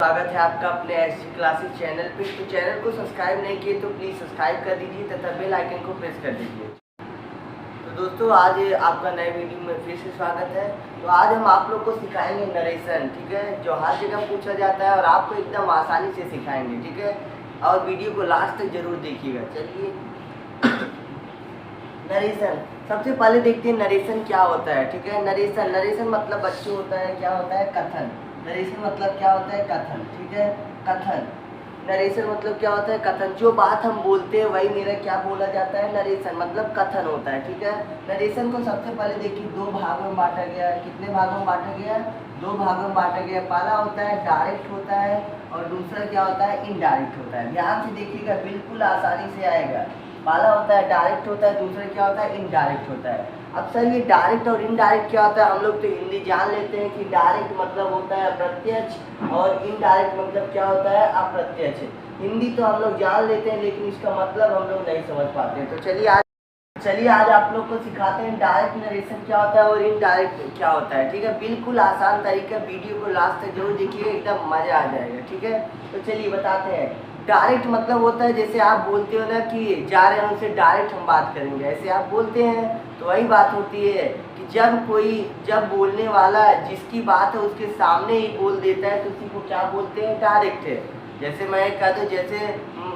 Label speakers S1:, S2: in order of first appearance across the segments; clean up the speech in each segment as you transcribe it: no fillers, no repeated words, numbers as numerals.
S1: स्वागत है आपका अपने एसजी क्लासेस चैनल पे। तो चैनल को सब्सक्राइब नहीं किए तो प्लीज़ सब्सक्राइब कर दीजिए तथा बेल आइकन को प्रेस कर दीजिए। तो दोस्तों आज आपका नए वीडियो में फिर से स्वागत है। तो आज हम आप लोग को सिखाएंगे नरेशन, ठीक है, जो हर जगह पूछा जाता है और आपको एकदम आसानी से सिखाएंगे, ठीक है। और वीडियो को लास्ट तक जरूर देखिएगा। चलिए नरेशन, सबसे पहले देखते हैं नरेशन क्या होता है, ठीक है। नरेशन मतलब बच्चों होता है, क्या होता है, कथन। नरेशन मतलब क्या होता है, कथन, ठीक है, कथन। नरेशन मतलब क्या होता है, कथन। जो बात हम बोलते हैं वही मेरा क्या बोला जाता है, नरेशन मतलब कथन होता है, ठीक है। नरेशन को सबसे पहले देखिए दो भागों में बांटा गया है। कितने भागों में बांटा गया है, दो भागों में बांटा गया है। पहला होता है डायरेक्ट होता है और दूसरा क्या होता है, इनडायरेक्ट होता है। ध्यान से देखिएगा, बिल्कुल आसानी से आएगा। पहला होता है डायरेक्ट होता है, दूसरा क्या होता है, इनडायरेक्ट होता है। अब सर ये डायरेक्ट और इनडायरेक्ट क्या होता है, हम लोग तो हिंदी जान लेते हैं कि डायरेक्ट मतलब होता है प्रत्यक्ष और इनडायरेक्ट मतलब क्या होता है, अप्रत्यक्ष। हिंदी तो हम लोग जान लेते हैं लेकिन इसका मतलब हम लोग नहीं समझ पाते हैं। तो चलिए आज आप लोग को सिखाते हैं डायरेक्ट नरेशन क्या होता है और इनडायरेक्ट क्या होता है, ठीक है। बिल्कुल आसान तरीका, वीडियो को लास्ट तक जरूर देखिए, एकदम मजा आ जाएगा, ठीक है। तो चलिए बताते हैं। डायरेक्ट मतलब होता है जैसे आप बोलते हो ना कि जा रहे हैं उनसे डायरेक्ट हम बात करेंगे, ऐसे आप बोलते हैं तो वही बात होती है कि जब बोलने वाला जिसकी बात है उसके सामने ही बोल देता है तो उसी को क्या बोलते हैं, डायरेक्ट है। जैसे मैं कह दूँ, जैसे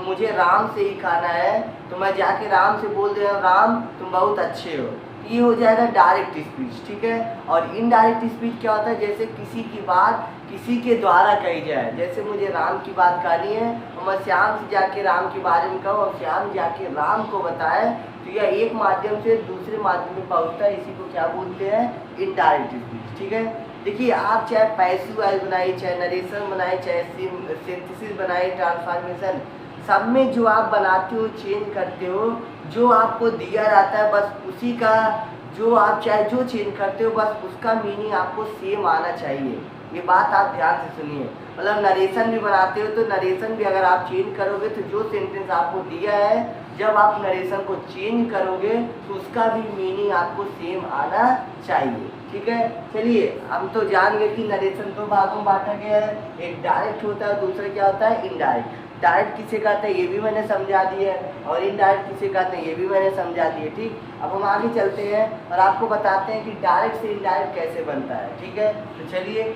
S1: मुझे राम से ही खाना है तो मैं जाके राम से बोल दे रहा हूँ, राम तुम बहुत अच्छे हो, ये हो जाएगा डायरेक्ट स्पीच, ठीक है। और इनडायरेक्ट स्पीच क्या होता है, जैसे किसी की बात किसी के द्वारा कही जाए। जैसे मुझे राम की बात करनी है और मैं श्याम से जाके राम के बारे में कहूँ और श्याम जाके राम को बताए तो यह एक माध्यम से दूसरे माध्यम में पहुँचता है, इसी को क्या बोलते हैं, इनडायरेक्ट स्पीच, ठीक है। देखिए आप चाहे पैसिव वॉइस बनाइए, चाहे नरेशन बनाए, चाहे सिंथेसिस बनाए, ट्रांसफॉर्मेशन, सब में जो आप बनाते हो, चेंज करते हो, जो आपको दिया जाता है बस उसी का, जो आप चाहे जो चेंज करते हो बस उसका मीनिंग आपको सेम आना चाहिए। ये बात आप ध्यान से सुनिए। मतलब नरेशन भी बनाते हो तो नरेशन भी अगर आप चेंज करोगे तो जो सेंटेंस आपको दिया है जब आप नरेशन को चेंज करोगे तो उसका भी मीनिंग आपको सेम आना चाहिए, ठीक है। चलिए हम तो जान गए कि नरेशन दो भागों में बांटा गया है, एक डायरेक्ट होता है, दूसरा क्या होता है, इनडायरेक्ट। डायरेक्ट किसे कहते हैं ये भी मैंने समझा दिया है और इनडायरेक्ट किसे कहते हैं ये भी मैंने समझा दिया, ठीक। अब हम आगे चलते हैं और आपको बताते हैं कि डायरेक्ट से इनडायरेक्ट कैसे बनता है, ठीक है। तो चलिए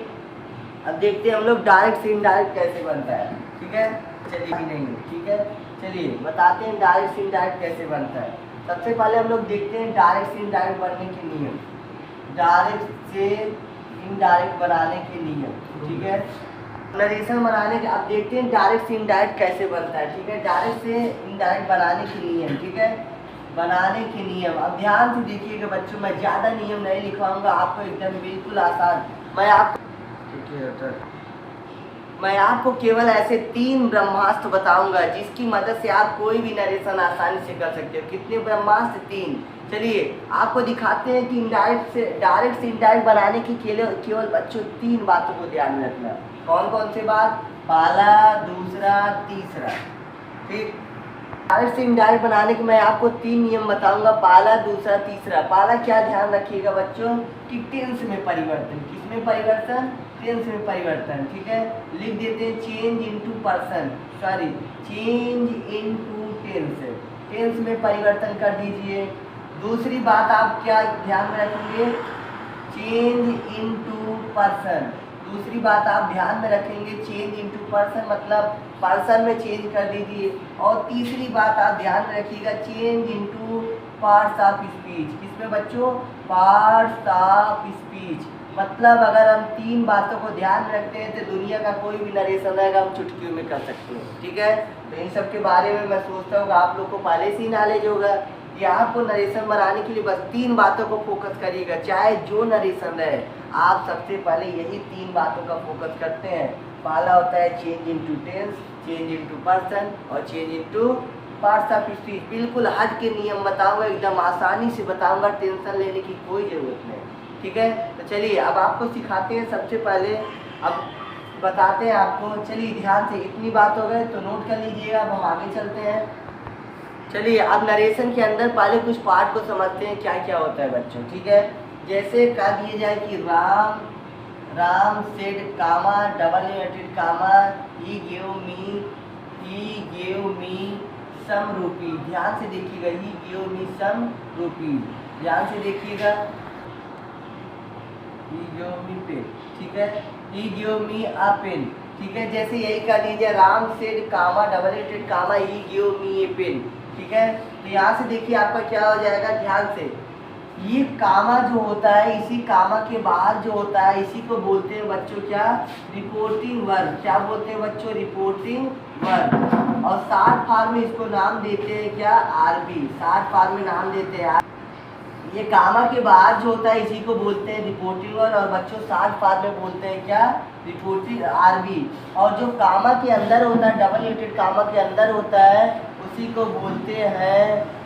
S1: अब देखते हैं हम लोग डायरेक्ट से इनडायरेक्ट कैसे बनता है, ठीक है। चलिए नहीं, ठीक है, चलिए बताते हैं डायरेक्ट से इनडायरेक्ट कैसे बनता है। सबसे पहले हम लोग देखते हैं डायरेक्ट से इनडायरेक्ट बनने के नियम, डायरेक्ट से इनडायरेक्ट बनाने के नियम, ठीक है। नरेशन बनाने के, अब देखते हैं डायरेक्ट से इनडायरेक्ट कैसे बनता है, ठीक है। डायरेक्ट से इनडायरेक्ट बनाने के नियम, ठीक है, बनाने के नियम। अब ध्यान से देखिएगा बच्चों, मैं ज़्यादा नियम नहीं लिखवाऊंगा, आपको एकदम बिल्कुल आसान, मैं आपको केवल ऐसे 3 ब्रह्मास्त्र बताऊंगा जिसकी मदद से आप कोई भी नरेशन आसानी से कर सकते हो। कितने ब्रह्मास्त्र, 3। चलिए आपको दिखाते हैं कि डायरेक्ट से इनडायरेक्ट बनाने की केवल बच्चों 3 बातों को ध्यान में रखना। कौन कौन से बात, पहला, दूसरा, तीसरा, ठीक। डायरेक्ट से इनडायरेक्ट बनाने के मैं आपको 3 नियम बताऊंगा, पहला, दूसरा, तीसरा। पहला क्या ध्यान रखिएगा बच्चों कि टेंस में परिवर्तन। किसमें परिवर्तन, टेंस में परिवर्तन, ठीक है। लिख देते हैं change into person, sorry change into tense, tense में परिवर्तन कर दीजिए। दूसरी बात आप क्या ध्यान में रखेंगे, चेंज इनटू पर्सन। दूसरी बात आप ध्यान में रखेंगे चेंज इनटू पर्सन मतलब पर्सन में चेंज कर दीजिए। और तीसरी बात आप ध्यान में रखिएगा change into parts of speech. किसमें बच्चों, पार्ट्स ऑफ स्पीच। मतलब अगर हम 3 बातों को ध्यान में रखते हैं तो दुनिया का कोई भी नरेशन रहेगा हम चुटकियों में कर सकते हैं, ठीक है। तो इन सब के बारे में मैं सोचता हूँ आप लोग को पहले से ही नॉलेज होगा कि आपको नरेशन बनाने के लिए बस 3 बातों को फोकस करिएगा, चाहे जो नरेशन रहे आप सबसे पहले यही 3 बातों का फोकस करते हैं। पहला होता है change into tense, change into person और change into parts of speech. बिल्कुल हट के नियम बताऊंगा, एकदम आसानी से बताऊंगा, टेंशन लेने की कोई ज़रूरत नहीं, ठीक है। तो चलिए अब आपको सिखाते हैं। सबसे पहले अब बताते हैं आपको, चलिए ध्यान से, इतनी बात हो गई तो नोट कर लीजिएगा। अब हम आगे चलते हैं। चलिए अब नरेशन के अंदर पहले कुछ पार्ट को समझते हैं क्या क्या होता है बच्चों, ठीक है। जैसे कह दिया जाए कि Ram Ram said comma double inverted comma he gave me some rupee. ध्यान से देखिएगा, ही गेव मी सम रूपी, ध्यान से देखिएगा, ही गेव मी पेन, ठीक है, ही गेव मी अ पेन, ठीक है। जैसे यही कर लीजिए, Ram said comma double inverted comma he gave me a pen, ठीक है। तो यहाँ से देखिए आपका क्या हो जाएगा, ध्यान से, ये कामा जो होता है, इसी कामा के बाहर जो होता है, इसी को बोलते हैं बच्चों क्या, रिपोर्टिंग वर्ब। क्या बोलते हैं बच्चों, रिपोर्टिंग वर्ब। और शॉर्ट फॉर्म में इसको नाम देते हैं क्या, आरबी, शॉर्ट फॉर्म में नाम देते हैं। ये कामा के बाहर जो होता है इसी को बोलते हैं रिपोर्टिंग वर्ब, और बच्चों शॉर्ट फॉर्म में बोलते हैं क्या, रिपोर्टिंग आरबी। और जो कामा के अंदर होता है, डबल इनवर्टेड कामा के अंदर होता है, उसी को बोलते हैं,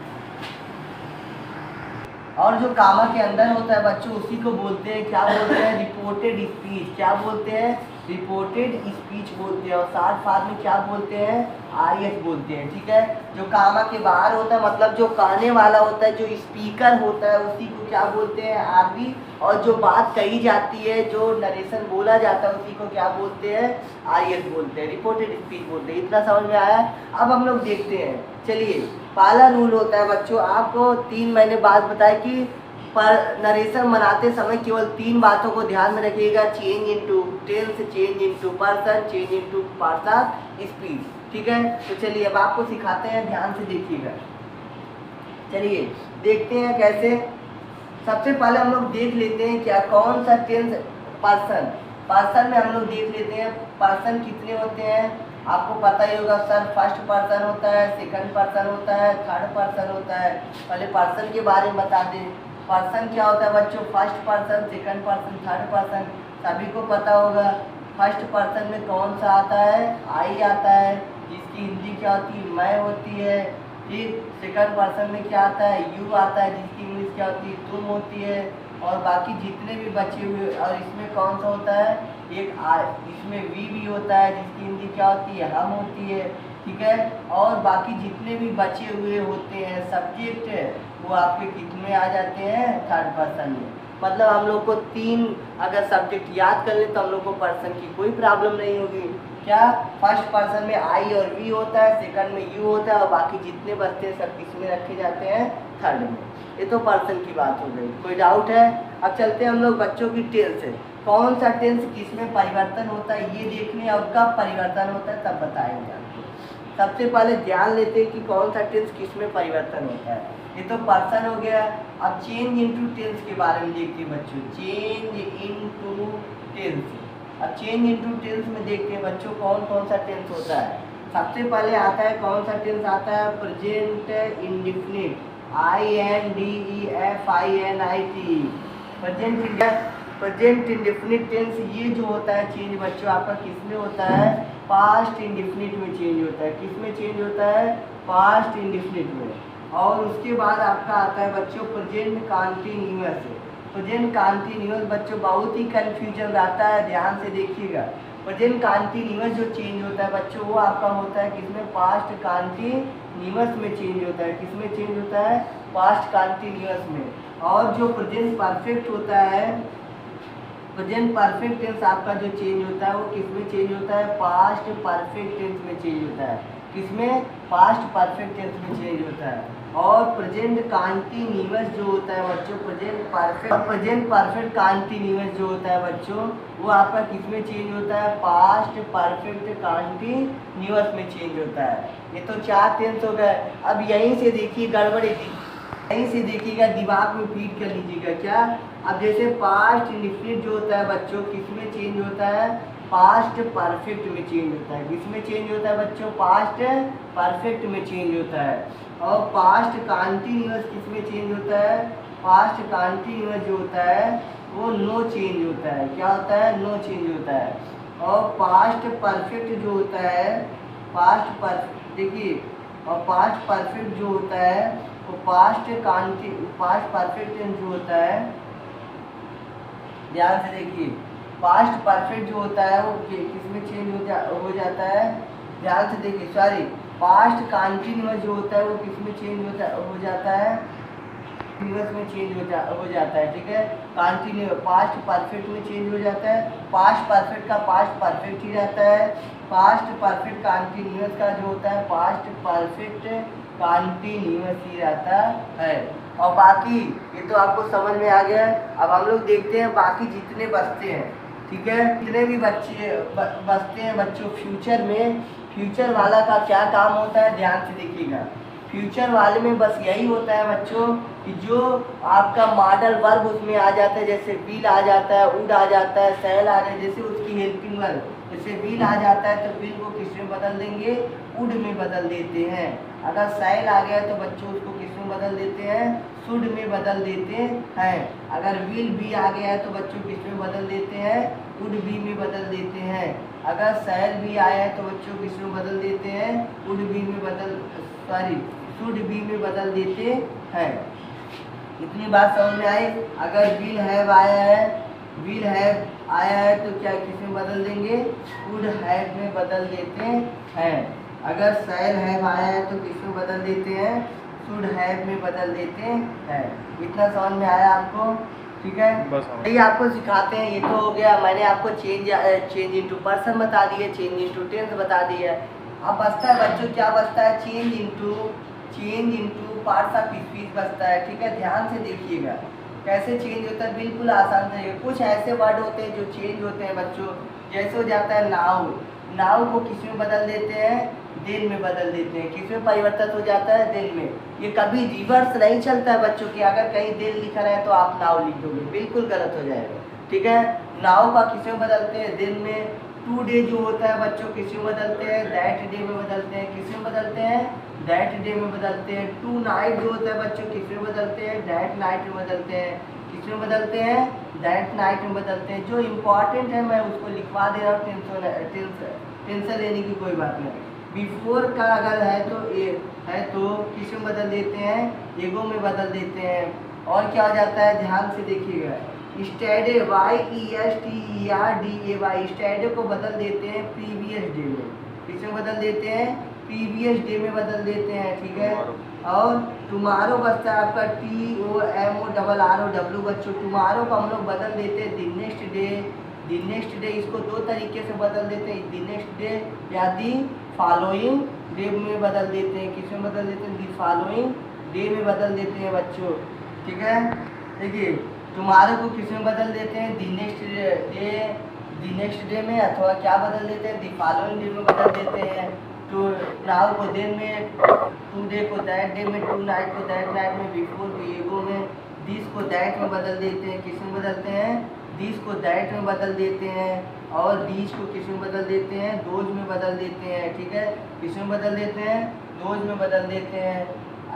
S1: और जो कामा के अंदर होता है बच्चों, उसी को बोलते हैं, क्या बोलते हैं, रिपोर्टेड स्पीच। क्या बोलते हैं, रिपोर्टेड स्पीच बोलते हैं। और शॉर्ट फॉर्म में क्या बोलते हैं, आरएस बोलते हैं, ठीक है। जो कामा के बाहर होता है, मतलब जो कहने वाला होता है, जो स्पीकर होता है, उसी को क्या बोलते हैं, आरबी। और जो बात कही जाती है, जो नरेशन बोला जाता है, उसी को क्या बोलते हैं, आरएस बोलते हैं, रिपोर्टेड स्पीच बोलते हैं। इतना समझ में आया। अब हम लोग देखते हैं, चलिए। पहला रूल होता है बच्चों, आपको 3 महीने बाद बताया कि पर नरेशन बनाते समय केवल 3 बातों को ध्यान में रखिएगा, change into tense, change into person, change into part of speech, ठीक है। तो चलिए अब आपको सिखाते हैं, ध्यान से देखिएगा। चलिए देखते हैं कैसे। सबसे पहले हम लोग देख लेते हैं क्या, कौन सा टेंस, पर्सन। पर्सन में हम लोग देख लेते हैं पर्सन कितने होते हैं। आपको पता ही होगा सर, फर्स्ट पर्सन होता है, सेकंड पर्सन होता है, थर्ड पर्सन होता है। पहले पर्सन के बारे में बता दें। पर्सन क्या होता है बच्चों, first person, second person, third person, सभी को पता होगा। फर्स्ट पर्सन में कौन सा आता है, आई आता है, जिसकी हिंदी क्या होती है, मैं होती है, ठीक। सेकंड पर्सन में क्या आता है, यू आता है, जिसकी इंग्लिश क्या होती है, तुम होती है। और बाकी जितने भी बचे हुए, और इसमें कौन सा होता है, एक इसमें वी भी होता है, जिसकी हिंदी क्या होती है, हम होती है, ठीक है। और बाकी जितने भी बचे हुए होते हैं सब्जेक्ट, वो आपके कितने आ जाते हैं, थर्ड पर्सन में। मतलब हम लोग को 3 अगर सब्जेक्ट याद कर ले तो हम लोग को पर्सन की कोई प्रॉब्लम नहीं होगी। क्या, फर्स्ट पर्सन में आई और वी होता है, सेकंड में यू होता है, और बाकी जितने बचते हैं सब किसमें रखे जाते हैं, थर्ड में। ये तो पर्सन की बात हो गई, कोई डाउट है। अब चलते हैं हम लोग बच्चों की टेंस है, कौन सा टेंस किसमें परिवर्तन होता है ये देखने, और कब परिवर्तन होता है तब बताएंगे आपको। सबसे पहले ध्यान लेते हैं कि कौन सा टेंस किसमें परिवर्तन होता है। ये तो पर्सन हो गया। अब चेंज इनटू टेंस के बारे में देखते हैं बच्चों, चेंज इनटू टेंस। अब चेंज इनटू टेंस में देखते हैं बच्चों कौन कौन सा टेंस होता है। सबसे पहले आता है, कौन सा टेंस आता है, present indefinite, INDEFINIT, present indefinite tense. ये जो होता है चेंज बच्चों आपका किसमें होता है, पास्ट इंडेफिनिट में चेंज होता है। किसमें चेंज होता है, पास्ट इंडेफिनिट में। और उसके बाद आपका आता है बच्चों प्रेजेंट कंटीन्यूअस। प्रेजेंट कंटीन्यूअस बच्चों बहुत ही कंफ्यूजन रहता है, ध्यान से देखिएगा। प्रेजेंट कंटीन्यूअस जो चेंज होता है बच्चों, वो आपका होता है किसमें, पास्ट कंटीन्यूअस में चेंज होता है। किसमें चेंज होता है, पास्ट कंटीन्यूअस में। और जो प्रेजेंट परफेक्ट होता है, प्रेजेंट परफेक्ट टेंस आपका जो चेंज होता है वो किसमें चेंज होता है, पास्ट परफेक्ट टेंस में चेंज होता है। किसमें, पास्ट परफेक्ट टेंस में चेंज होता है। और प्रेजेंट कंटीन्यूअस जो होता है बच्चों, प्रेजेंट परफेक्ट कंटीन्यूअस जो होता है बच्चों, वो आपका किसमें चेंज होता है, पास्ट परफेक्ट कंटीन्यूअस में चेंज होता है। ये तो 4 टेंस हो गए। अब यहीं से देखिए गड़बड़ी, यहीं से देखिएगा, दिमाग में फीड कर लीजिएगा क्या। अब जैसे पास्ट इंडेफिनिट जो होता है बच्चों किसमें चेंज होता है, पास्ट परफेक्ट में चेंज होता है। किसमें चेंज होता है बच्चों, पास्ट परफेक्ट में चेंज होता है। और पास्ट कंटीन्यूअस किसमें चेंज होता है, पास्ट कंटीन्यूअस जो होता है वो नो चेंज होता है। क्या होता है, नो चेंज होता है। और पास्ट परफेक्ट जो होता है, पास्ट परफेक्ट देखिए, और पास्ट परफेक्ट जो होता है वो पास्ट परफेक्ट टेंस जो होता है, ध्यान से देखिए, पास्ट परफेक्ट जो होता है वो किसमें चेंज हो जाता है, ध्यान से देखिए, सॉरी, पास्ट कंटीन्यूअस जो होता है वो किसमें चेंज हो जाता है, कंटिन्यूअस में चेंज हो जाता है, ठीक है। कंटिन्यू पास्ट परफेक्ट में चेंज हो जाता है। पास्ट परफेक्ट का पास्ट परफेक्ट ही रहता है। पास्ट परफेक्ट कंटिन्यूअस का जो होता है पास्ट परफेक्ट कंटिन्यूअस ही रहता है। और बाकी ये तो आपको समझ में आ गया है। अब हम लोग देखते हैं बाकी जितने बचते हैं, ठीक है। जितने भी बच्चे बचते हैं बच्चों फ्यूचर में, फ्यूचर वाला का क्या काम होता है ध्यान से देखिएगा। फ्यूचर वाले में बस यही होता है बच्चों कि जो आपका मॉडल वर्ब उसमें आ जाता है, जैसे विल आ जाता है, वुड आ जाता है, शैल आ जाता है, जैसे उसकी हेल्पिंग वर्ब, जैसे विल आ जाता है तो विल को किस में बदल देंगे, वुड में बदल देते हैं। अगर शैल आ गया तो बच्चों उसको किस में बदल देते हैं, शुड में बदल देते हैं। अगर विल भी आ गया है तो बच्चों किस में बदल देते हैं, वुड बी में बदल देते हैं। अगर शैल भी आया है तो बच्चों किस में बदल देते हैं, वुड बी में शुड बी में बदल देते हैं। इतनी बात समझ में आई। अगर विल हैव आया है, विल हैव आया है तो क्या किस में बदल देंगे, वुड हैव में बदल देते हैं। अगर शैल हैव आया है तो किस में बदल देते हैं, शुड हैव में बदल देते हैं। इतना समझ में आया आपको, ठीक है। ये आपको सिखाते हैं। ये तो हो गया, मैंने आपको चेंज इनटू पर्सन बता दिए, चेंज इनटू टेंस बता दिया। अब बचता है बच्चों क्या बचता है, change into parts of speech बचता है, ठीक है। ध्यान से देखिएगा कैसे चेंज होता है, बिल्कुल आसान तरीके। कुछ ऐसे वर्ड होते हैं जो चेंज होते हैं बच्चों, जैसे हो जाता है नाउ, नाउ को किस में बदल देते हैं, देन में बदल देते हैं। किस में परिवर्तित हो जाता है, देन में। ये कभी रिवर्स नहीं चलता है बच्चों की, अगर कहीं देन लिखा रहे तो आप नाउ लिख दोगे, बिल्कुल गलत हो जाएगा, ठीक है। नाउ का किस में बदलते हैं, देन में। टू डे जो होता है बच्चों किस में बदलते हैं, दैट डे में बदलते हैं। किस में बदलते हैं, दैट डे में बदलते हैं। टू नाइट जो होता है बच्चों किस में बदलते हैं, दैट नाइट में बदलते हैं। किस में बदलते हैं, दैट नाइट में बदलते हैं। जो इम्पोर्टेंट है मैं उसको लिखवा दे रहा हूँ, टेंशन लेने की कोई बात नहीं। बिफोर का अगर है तो किस में बदल देते हैं, एगो में बदल देते हैं। और क्या हो जाता है ध्यान से देखिएगा, स्टेडे YESTERDAY, स्टेडे को बदल देते हैं प्रीवियस डे में। किस में बदल देते हैं, प्रीवियस डे में बदल देते हैं, ठीक है। और टुमारो बचता है आपका TOMORROW बच्चों। टुमारो को हम लोग बदल देते हैं the next day, the next day. इसको दो तरीके से बदल देते हैं, द नेक्स्ट डे या दी फॉलोइंग डे में बदल देते हैं। किस में बदल देते हैं, दी फॉलोइंग डे में बदल देते हैं बच्चों, ठीक है। देखिए टुमारो को किस में बदल देते हैं, दी नेक्स्ट डे में, अथवा क्या बदल देते हैं, दी फॉलोइंग डे में बदल देते हैं। तो नाउ को देन में, टू डे को दैट डे में, टू नाइट को दैट नाइट में, बिफोर को एगो में, दिस को दैट में बदल देते हैं। किस में बदलते हैं, दिस को दैट में बदल देते हैं। और दीज को किस में बदल देते हैं, दोज में बदल देते हैं, ठीक है। किस में बदल देते हैं, दोज में बदल देते हैं।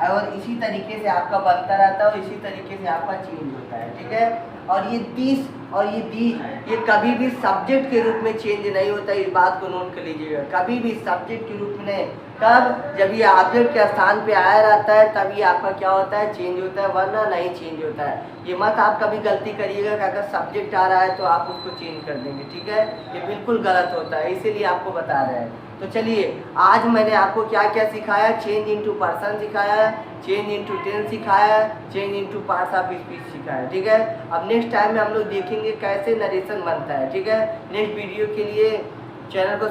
S1: और इसी तरीके से आपका बनता रहता है और इसी तरीके से आपका चेंज होता है, ठीक है। और ये दिस और ये दी, ये कभी भी सब्जेक्ट के रूप में चेंज नहीं होता है, इस बात को नोट कर लीजिएगा। कभी भी सब्जेक्ट के रूप में नहीं, कब, जब ये ऑब्जेक्ट के स्थान पे आया रहता है तब ये आपका क्या होता है, चेंज होता है, वरना नहीं चेंज होता है। ये मत आप कभी गलती करिएगा कि अगर सब्जेक्ट आ रहा है तो आप उसको चेंज कर देंगे, ठीक है। ये बिल्कुल गलत होता है, इसीलिए आपको बता रहे हैं। तो चलिए आज मैंने आपको क्या क्या सिखाया, चेंज इनटू पर्सन सिखाया, चेंज इनटू टेंस सिखाया, change into parts of speech सिखाया, ठीक है। अब नेक्स्ट टाइम में हम लोग देखेंगे कैसे नरेशन बनता है, ठीक है। नेक्स्ट वीडियो के लिए चैनल को